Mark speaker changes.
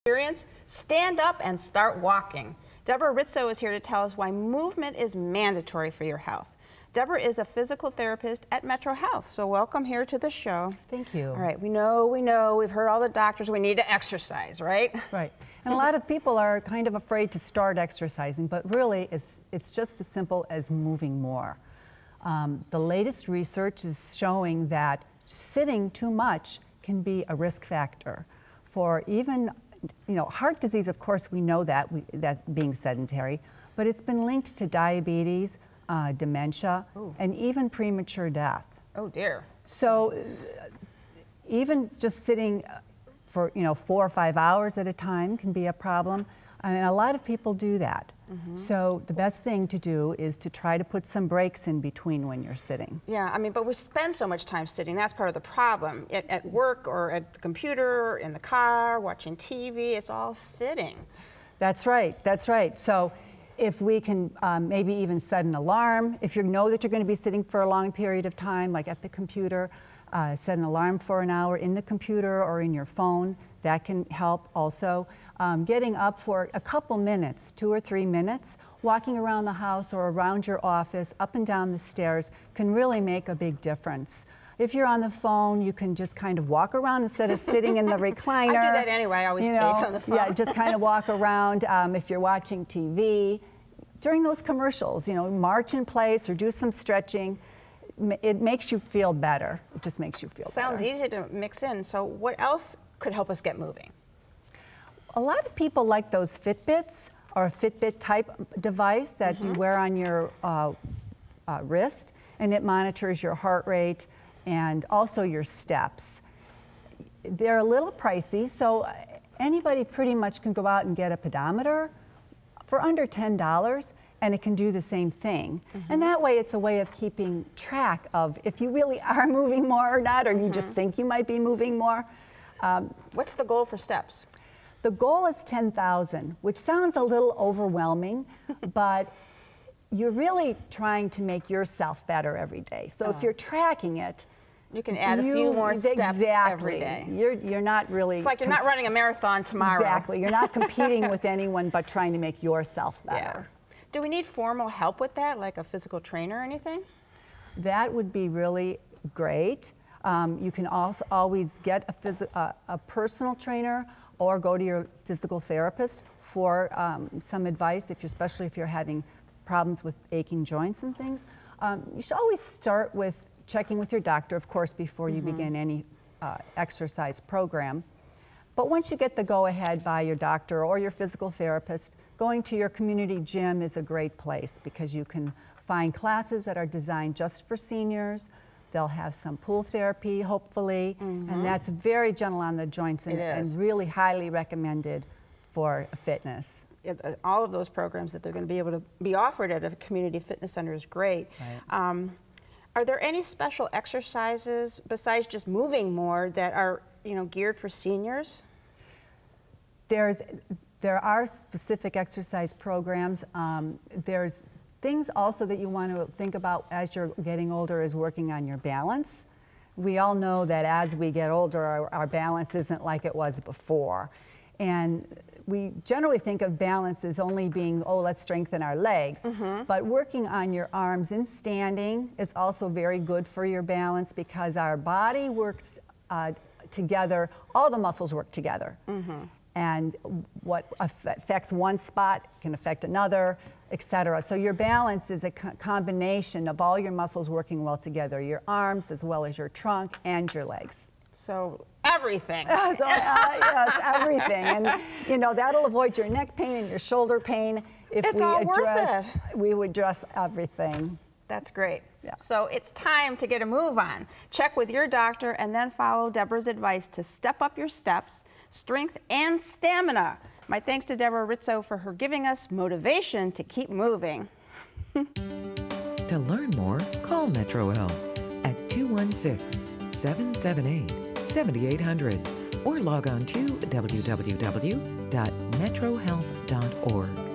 Speaker 1: experience, stand up and start walking. Deborah Rizzo is here to tell us why movement is mandatory for your health. Deborah is a physical therapist at MetroHealth, so welcome here to the show.
Speaker 2: Thank you.
Speaker 1: All right, we know, we've heard all the doctors, we need to exercise, right?
Speaker 2: Right. And a lot of people are kind of afraid to start exercising, but really it's just as simple as moving more. The latest research is showing that sitting too much can be a risk factor for even, heart disease. Of course, we know that, that being sedentary, but it's been linked to diabetes, dementia, and even premature death.
Speaker 1: Oh dear. So
Speaker 2: even just sitting for 4 or 5 hours at a time can be a problem. I mean, a lot of people do that. So the best thing to do is to try to put some breaks in between when you're sitting.
Speaker 1: Yeah, I mean, but we spend so much time sitting. That's part of the problem. At work or at the computer, in the car, watching TV, it's all sitting.
Speaker 2: That's right, that's right. So if we can maybe even set an alarm, if you know that you're going to be sitting for a long period of time, like at the computer, set an alarm for an hour in the computer or in your phone. That can help also. Getting up for a couple minutes, 2 or 3 minutes, walking around the house or around your office, up and down the stairs, can really make a big difference. If you're on the phone, you can just kind of walk around instead of sitting in the recliner.
Speaker 1: I do that anyway. I always pace on the phone.
Speaker 2: Yeah, just kind of walk around. If you're watching TV, during those commercials, march in place or do some stretching. It makes you feel better. It just makes you feel better.
Speaker 1: Sounds easy to mix in. So what else could help us get moving?
Speaker 2: A lot of people like those Fitbits or a Fitbit type device that you wear on your wrist, and it monitors your heart rate and also your steps. They're a little pricey, so anybody pretty much can go out and get a pedometer for under $10, and it can do the same thing. And that way it's a way of keeping track of if you really are moving more or not, or you just think you might be moving more.
Speaker 1: What's the goal for steps?
Speaker 2: The goal is 10,000, which sounds a little overwhelming, but you're really trying to make yourself better every day. So if you're tracking it,
Speaker 1: you can add a few more steps every day.
Speaker 2: You're not really...
Speaker 1: It's like you're not running a marathon tomorrow.
Speaker 2: Exactly. You're not competing with anyone, but trying to make yourself better.
Speaker 1: Yeah. Do we need formal help with that, like a physical trainer or anything?
Speaker 2: That would be really great. You can also always get a personal trainer or go to your physical therapist for some advice, especially if you're having problems with aching joints and things. You should always start with checking with your doctor, of course, before you begin any exercise program. But once you get the go-ahead by your doctor or your physical therapist, going to your community gym is a great place because you can find classes that are designed just for seniors. They'll have some pool therapy, hopefully, and that's very gentle on the joints and really highly recommended for fitness.
Speaker 1: All of those programs that they're going to be able to be offered at a community fitness center is great. Right. Are there any special exercises besides just moving more that are geared for seniors?
Speaker 2: There are specific exercise programs. There's things also that you want to think about as you're getting older is working on your balance. We all know that as we get older, our balance isn't like it was before. And we generally think of balance as only being, let's strengthen our legs. But working on your arms in standing is also very good for your balance because our body works together, all the muscles work together. And what affects one spot can affect another, etc. So your balance is a combination of all your muscles working well together, your arms as well as your trunk and your legs.
Speaker 1: So everything.
Speaker 2: Yes, everything. And that'll avoid your neck pain and your shoulder pain if we would address everything.
Speaker 1: That's great.
Speaker 2: Yeah.
Speaker 1: So it's time to get a move on. Check with your doctor and then follow Deborah's advice to step up your steps, strength, and stamina. My thanks to Deborah Rizzo for her giving us motivation to keep moving.
Speaker 3: To learn more, call MetroHealth at 216-778-7800 or log on to www.metrohealth.org.